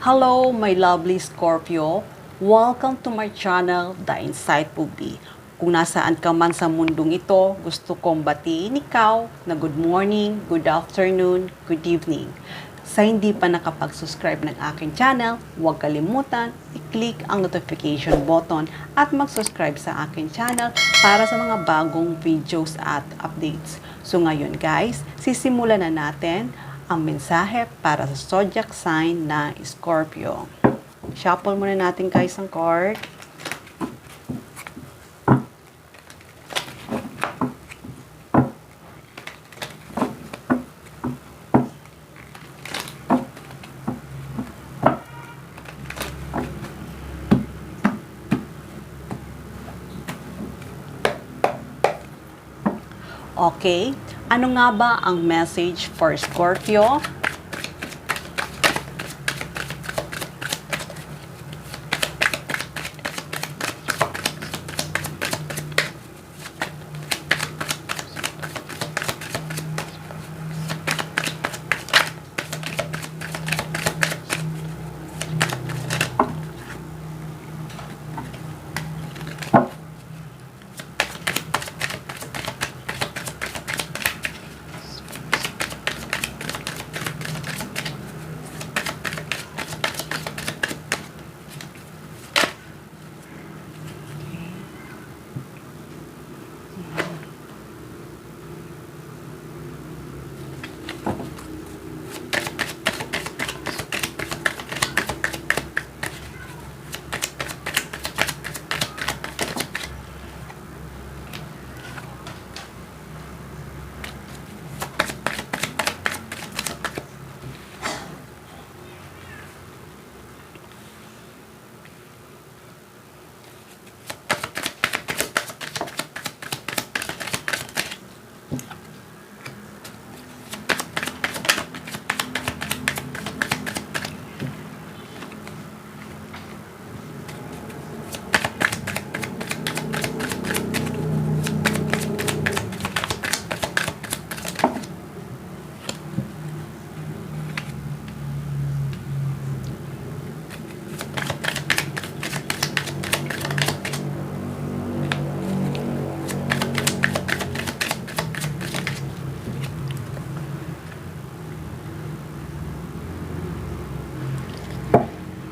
Hello, my lovely Scorpio. Welcome to my channel, The Insightful Bee. Kung nasaan ka man sa mundong ito, gusto kong batiin ikaw na good morning, good afternoon, good evening. Sa hindi pa nakapag-subscribe ng aking channel, huwag kalimutan i-click ang notification button at mag-subscribe sa aking channel para sa mga bagong videos at updates. So ngayon guys, sisimulan na natin ang mensahe para sa zodiac sign na Scorpio. Shuffle muna natin guys ang card. Okay, ano nga ba ang message for Scorpio?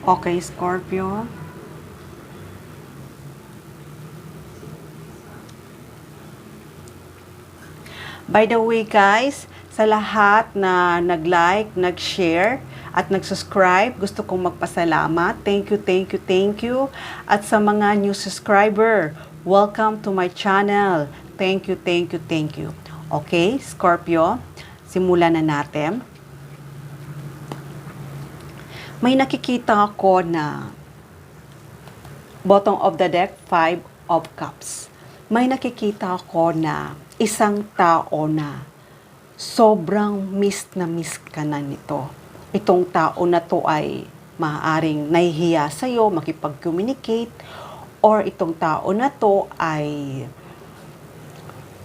Okay, Scorpio. By the way guys, sa lahat na nag-like, nag-share, at nag-subscribe, gusto kong magpasalamat. Thank you, thank you, thank you. At sa mga new subscriber, welcome to my channel. Thank you, thank you, thank you. Okay, Scorpio, simulan na natin. May nakikita ako na bottom of the deck, 5 of Cups. May nakikita ako na isang tao na sobrang miss ka na nito. Itong tao na to ay maaaring nahihiya sa'yo, makipag-communicate, or itong tao na to ay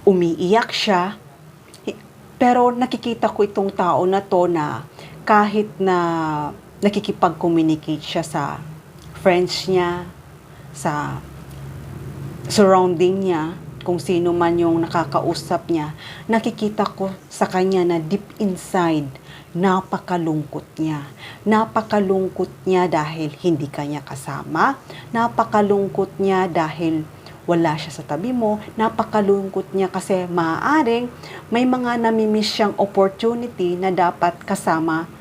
umiiyak siya. Pero nakikita ko itong tao na to na kahit na nakikipag-communicate siya sa friends niya, sa surrounding niya, kung sino man yung nakakausap niya, nakikita ko sa kanya na deep inside, napakalungkot niya. Napakalungkot niya dahil hindi kanya kasama. Napakalungkot niya dahil wala siya sa tabi mo. Napakalungkot niya kasi maaaring may mga namimiss siyang opportunity na dapat kasama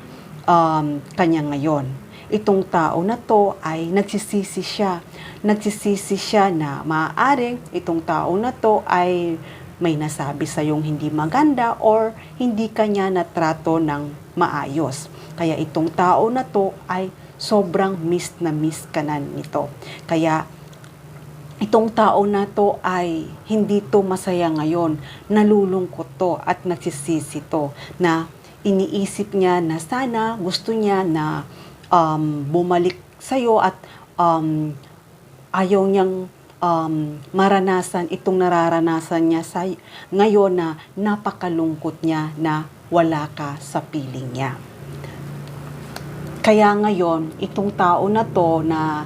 kanya ngayon. Itong tao na to ay nagsisisi siya. Nagsisisi siya na maaaring itong tao na to ay may nasabi sa yung hindi maganda or hindi kanya natrato ng maayos. Kaya itong tao na to ay sobrang miss ka na nito. Kaya itong tao na to ay hindi to masaya ngayon. Nalulungkot to at nagsisisi to na iniisip niya na sana gusto niya na bumalik sa'yo at ayaw niyang maranasan itong nararanasan niya ngayon na napakalungkot niya na wala ka sa piling niya. kaya ngayon, itong tao na to na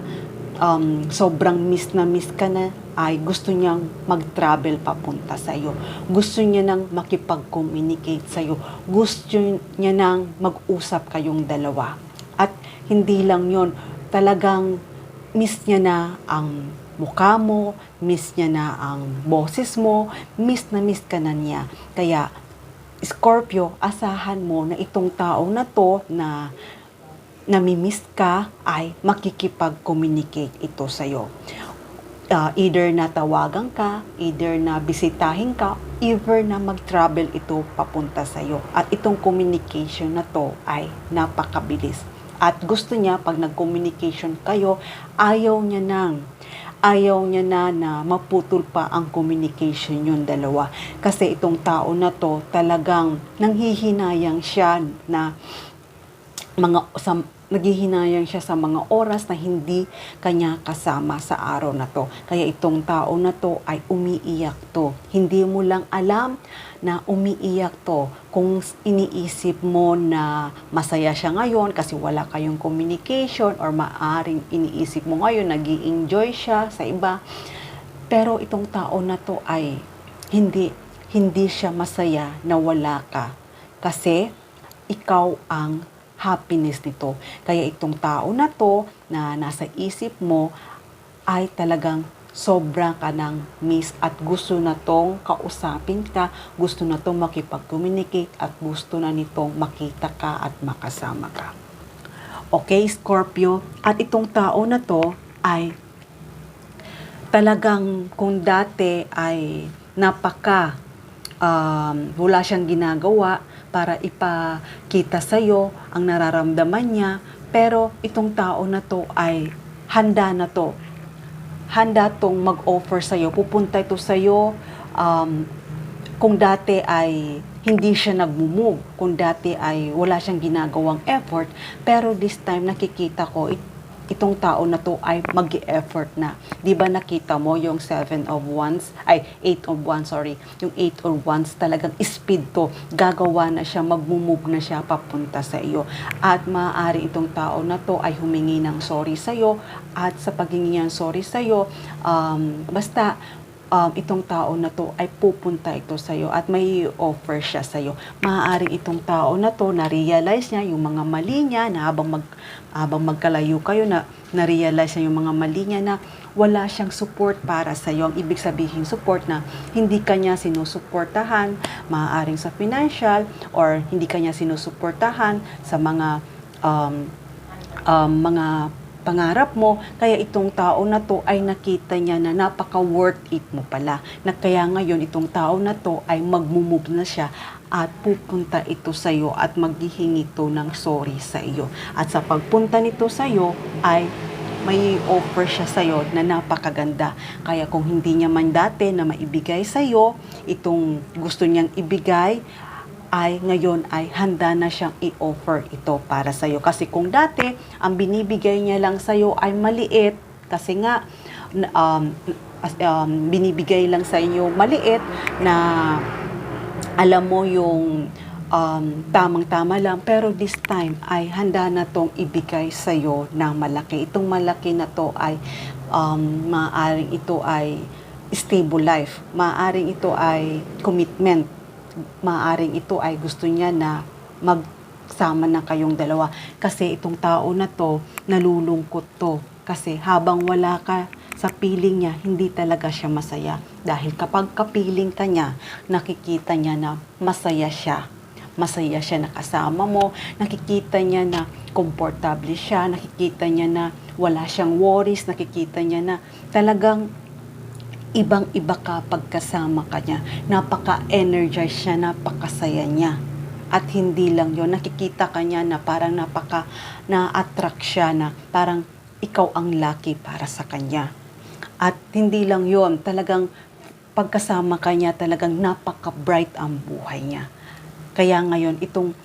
sobrang miss na miss ka na, ay gusto niyang mag-travel papunta sa iyo. Gusto niya nang makipag-communicate sa iyo. Gusto niya nang mag-usap kayong dalawa. At hindi lang yon, talagang miss niya na ang mukha mo, miss niya na ang boses mo, miss na miss ka na niya. Kaya, Scorpio, asahan mo na itong tao na to na namimiss ka ay makikipag-communicate ito sa'yo. Either na tawagan ka, either na bisitahin ka, either na mag-travel ito papunta sa'yo. At itong communication na to ay napakabilis. At gusto niya, pag nag-communication kayo, ayaw niya na maputol pa ang communication yung dalawa. Kasi itong tao na to, talagang nanghihinayang siya na naghihinayang siya sa mga oras na hindi kanya kasama sa araw na to. Kaya itong tao na to ay umiiyak to. Hindi mo lang alam na umiiyak to. Kung iniisip mo na masaya siya ngayon kasi wala kayong communication, or maaring iniisip mo ngayon nag-i-enjoy siya sa iba. Pero itong tao na to ay hindi siya masaya na wala ka. Kasi ikaw ang happiness nito. Kaya itong tao na to na nasa isip mo ay talagang sobra ka ng miss at gusto na tong kausapin ka, gusto na tong makipag-communicate at gusto na nitong makita ka at makasama ka. Okay, Scorpio? At itong tao na to ay talagang kung dati ay wala siyang ginagawa para ipakita sa'yo ang nararamdaman niya, pero itong tao na to ay handa na to. Handa tong mag-offer sa'yo, pupunta ito sa'yo. Kung dati ay hindi siya nag-move, kung dati ay wala siyang ginagawang effort, pero this time nakikita ko, itong tao na to ay mag-e-effort na. Di ba nakita mo yung 8 of Wands, yung 8 of Wands talagang speed to. Gagawa na siya, mag-move na siya papunta sa iyo. At maaari itong tao na to ay humingi ng sorry sa iyo, at sa paghingi ng sorry sa iyo, itong tao na to ay pupunta ito sa iyo at may offer siya sa iyo. Maaaring itong tao na to na-realize niya yung mga mali niya na habang magkalayo kayo na-realize niya yung mga mali niya na wala siyang support para sa iyo. Ang ibig sabihin support na hindi kanya sinusuportahan, maaaring sa financial, or hindi kanya sinusuportahan sa mga pangarap mo. Kaya itong tao na to ay nakita niya na napaka-worth it mo pala. Na kaya ngayon itong tao na to ay mag-move na siya at pupunta ito sa iyo at maghihingi ito ng sorry sa iyo. At sa pagpunta nito sa iyo ay may offer siya sa iyo na napakaganda. Kaya kung hindi niya man dati na maibigay sa iyo, itong gusto niyang ibigay, ay ngayon ay handa na siyang i-offer ito para sa iyo. Kasi kung dati, ang binibigay niya lang sa iyo ay maliit, kasi nga, binibigay lang sa inyo maliit na alam mo yung tamang-tama lang, pero this time ay handa na tong ibigay sa iyo ng malaki. Itong malaki na to ay maaaring ito ay stable life, maaaring ito ay commitment, maaaring ito ay gusto niya na magsama na kayong dalawa. Kasi itong tao na to, nalulungkot to. Kasi habang wala ka sa piling niya, hindi talaga siya masaya. Dahil kapag kapiling ka niya, nakikita niya na masaya siya. Masaya siya na kasama mo, nakikita niya na komportable siya, nakikita niya na wala siyang worries, nakikita niya na talagang ibang-iba ka pagkasama ka niya. Napaka-energize siya, napakasaya niya. At hindi lang yon, nakikita ka niya na parang na-attract siya, na parang ikaw ang lucky para sa kanya. At hindi lang yon, talagang pagkasama ka niya, talagang napaka-bright ang buhay niya. Kaya ngayon, itong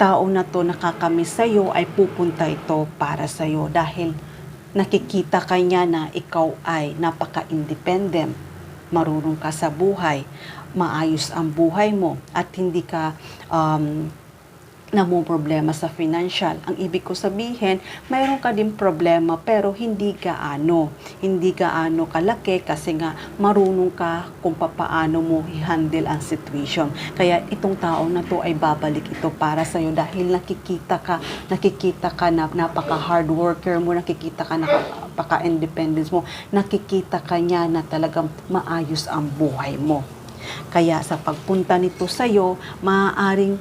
tao na to nakakamiss sa'yo ay pupunta ito para sa'yo dahil nakikita ka niya na ikaw ay napaka-independent, marunong ka sa buhay, maayos ang buhay mo, at problema sa financial. Ang ibig ko sabihin, mayroon ka din problema pero hindi gaano kalaki kasi nga marunong ka kung paano mo i-handle ang situation. Kaya itong tao na to ay babalik ito para sa iyo dahil nakikita ka na napaka hard worker mo, nakikita ka na napaka independence mo, nakikita ka niya na talagang maayos ang buhay mo. Kaya sa pagpunta nito sa iyo, maaaring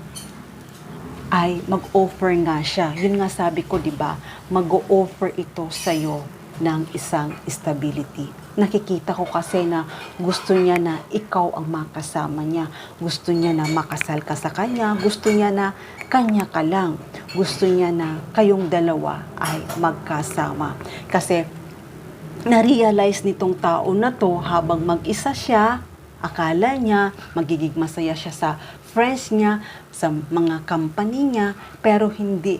ay mag-offer nga siya. Yun nga sabi ko, di ba? Mag-o-offer ito sa'yo ng isang stability. Nakikita ko kasi na gusto niya na ikaw ang makasama niya. Gusto niya na makasal ka sa kanya. Gusto niya na kanya ka lang. Gusto niya na kayong dalawa ay magkasama. Kasi na-realize nitong tao na to habang mag-isa siya, akala niya magiging masaya siya sa friends niya, sa mga company niya, pero hindi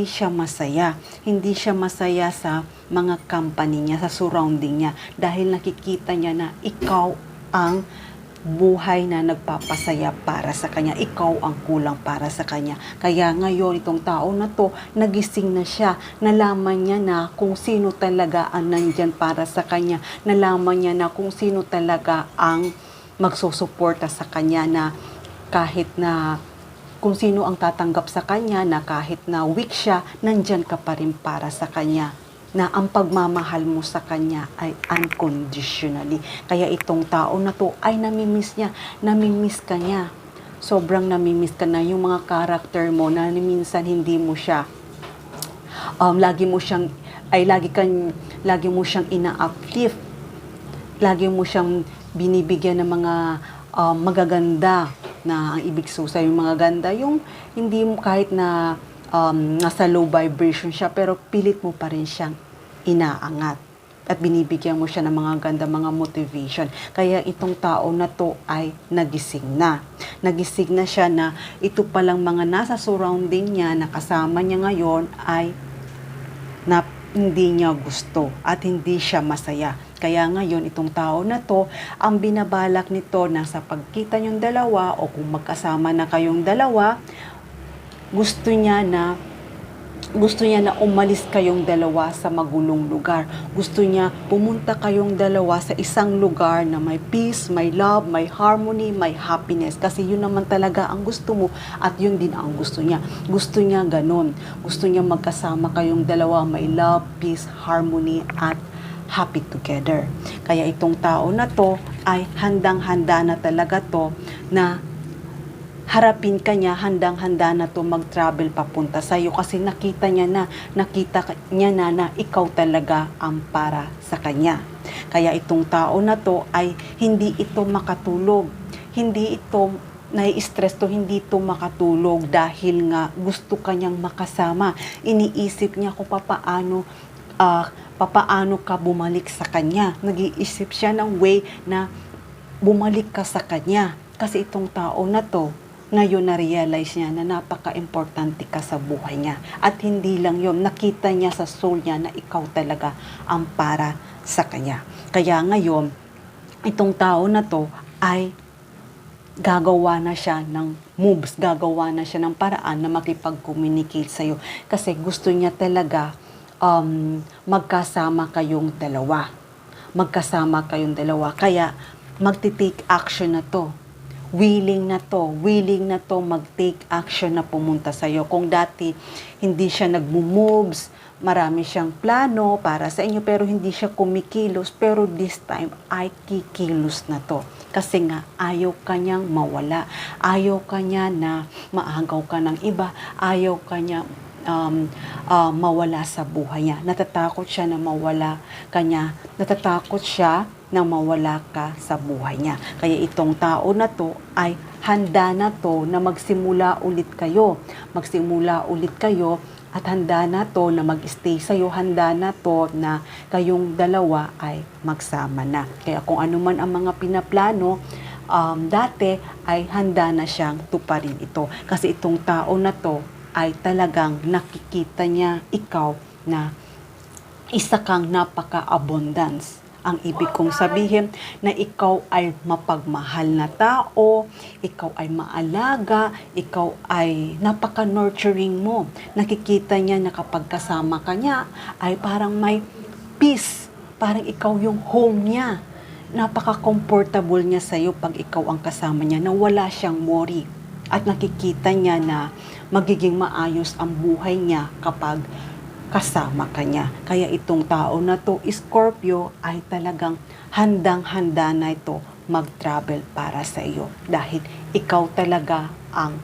siya masaya. Hindi siya masaya sa mga company niya, sa surrounding niya, dahil nakikita niya na ikaw ang buhay na nagpapasaya para sa kanya. Ikaw ang kulang para sa kanya. Kaya ngayon, itong tao na to, nagising na siya. Nalaman niya na kung sino talaga ang nandyan para sa kanya. Nalaman niya na kung sino talaga ang magsusuporta sa kanya, na kahit na kung sino ang tatanggap sa kanya, na kahit na weak siya, nandyan ka pa rin para sa kanya. Na ang pagmamahal mo sa kanya ay unconditionally. Kaya itong tao na to ay namimiss niya, namimiss ka niya. Sobrang namimiss ka na yung mga character mo na minsan hindi mo siya, lagi mo siyang ina-uplift. Lagi mo siyang binibigyan ng mga magaganda, na ang ibig sabihin yung mga ganda, yung hindi mo kahit na nasa low vibration siya, pero pilit mo pa rin siyang inaangat at binibigyan mo siya ng mga ganda, mga motivation. Kaya itong tao na to ay nagising na siya na ito palang mga nasa surrounding niya na kasama niya ngayon ay na hindi niya gusto at hindi siya masaya. Kaya ngayon, itong tao na to, ang binabalak nito na sa pagkita niyong dalawa o kung magkasama na kayong dalawa, gusto niya na umalis kayong dalawa sa magulong lugar. Gusto niya pumunta kayong dalawa sa isang lugar na may peace, may love, may harmony, may happiness. Kasi yun naman talaga ang gusto mo at yun din ang gusto niya. Gusto niya ganun. Gusto niya magkasama kayong dalawa, may love, peace, harmony, at happy together. Kaya itong tao na to ay handang-handa na talaga to na harapin ka niya, handang-handa na to mag-travel papunta sa iyo kasi nakita niya na ikaw talaga ang para sa kanya. Kaya itong tao na to ay hindi ito makatulog. Hindi ito nai-stress to, hindi ito makatulog dahil nga gusto kanyang makasama. Iniisip niya kung papaano ka bumalik sa kanya. Nag-iisip siya ng way na bumalik ka sa kanya. Kasi itong tao na to, ngayon na-realize niya na napaka-importante ka sa buhay niya. At hindi lang yun, nakita niya sa soul niya na ikaw talaga ang para sa kanya. Kaya ngayon, itong tao na to ay gagawa na siya ng moves, gagawa na siya ng paraan na makipag-communicate sa'yo. Kasi gusto niya talaga magkasama kayong dalawa. Kaya magti-take action na to. Willing na to mag-take action na pumunta sa'yo. Kung dati hindi siya nagmo-moves, marami siyang plano para sa inyo pero hindi siya kumikilos, pero this time ay kikilos na to. Kasi nga ayaw kanyang mawala. Ayaw kanya na maagaw ka ng iba. Ayaw kanya mawala sa buhay niya. Natatakot siya na mawala kanya. Natatakot siya na mawala ka sa buhay niya. Kaya itong tao na to ay handa na to na magsimula ulit kayo. At handa na to na mag-stay sa'yo. Handa na to na kayong dalawa ay magsama na. Kaya kung ano man ang mga pinaplano dati ay handa na siyang tuparin ito. Kasi itong tao na to ay talagang nakikita niya ikaw na isa kang napaka-abundance. Ang ibig kong sabihin na ikaw ay mapagmahal na tao, ikaw ay maalaga, ikaw ay napaka-nurturing mo. Nakikita niya na kapag kasama ka niya ay parang may peace, parang ikaw yung home niya. Napaka-comfortable niya sa'yo pag ikaw ang kasama niya, na wala siyang worry. At nakikita niya na magiging maayos ang buhay niya kapag kasama ka niya. Kaya itong tao na to, Scorpio, ay talagang handang-handa na ito mag-travel para sa iyo. Dahil ikaw talaga ang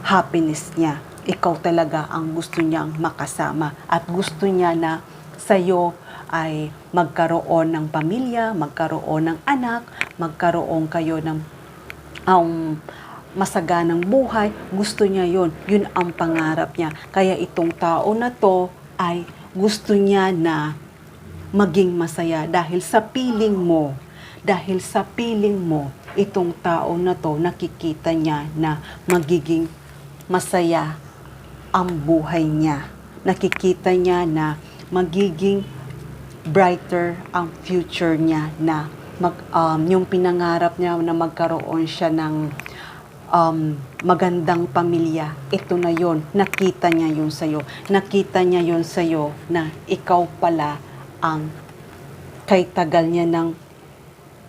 happiness niya. Ikaw talaga ang gusto niyang makasama. At gusto niya na sa iyo ay magkaroon ng pamilya, magkaroon ng anak, magkaroon kayo ng masaganang buhay. Gusto niya yon. Yun ang pangarap niya. Kaya itong tao na to ay gusto niya na maging masaya dahil sa piling mo. Dahil sa piling mo, itong tao na to, nakikita niya na magiging masaya ang buhay niya. Nakikita niya na magiging brighter ang future niya, na yung pinangarap niya na magkaroon siya ng magandang pamilya. Ito na yon, nakita niya yun sa'yo. Nakita niya yun sa'yo na ikaw pala ang kay tagal niya ng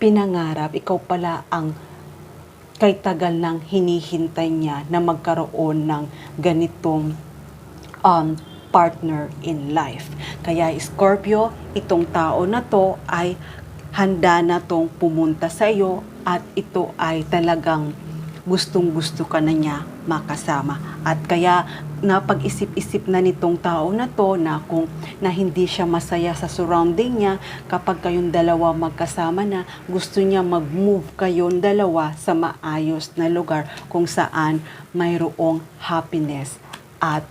pinangarap. Ikaw pala ang kay tagal ng hinihintay niya na magkaroon ng ganitong partner in life. Kaya Scorpio, itong tao na to ay handa na tong pumunta sa iyo, at ito ay talagang gustong-gusto ka na niya makasama. At kaya napag-isip-isip na nitong tao na to na kung na hindi siya masaya sa surrounding niya, kapag kayong dalawa magkasama na, gusto niya mag-move kayong dalawa sa maayos na lugar kung saan mayroong happiness, at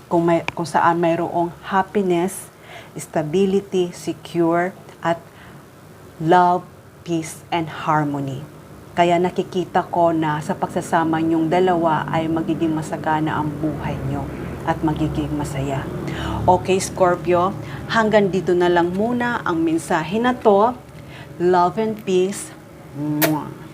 kung saan mayroong happiness, stability, secure, at love, peace, and harmony. Kaya nakikita ko na sa pagsasama niyong dalawa ay magiging masagana ang buhay niyo at magiging masaya. Okay, Scorpio, hanggang dito na lang muna ang mensahe na to. Love and peace. Mwah.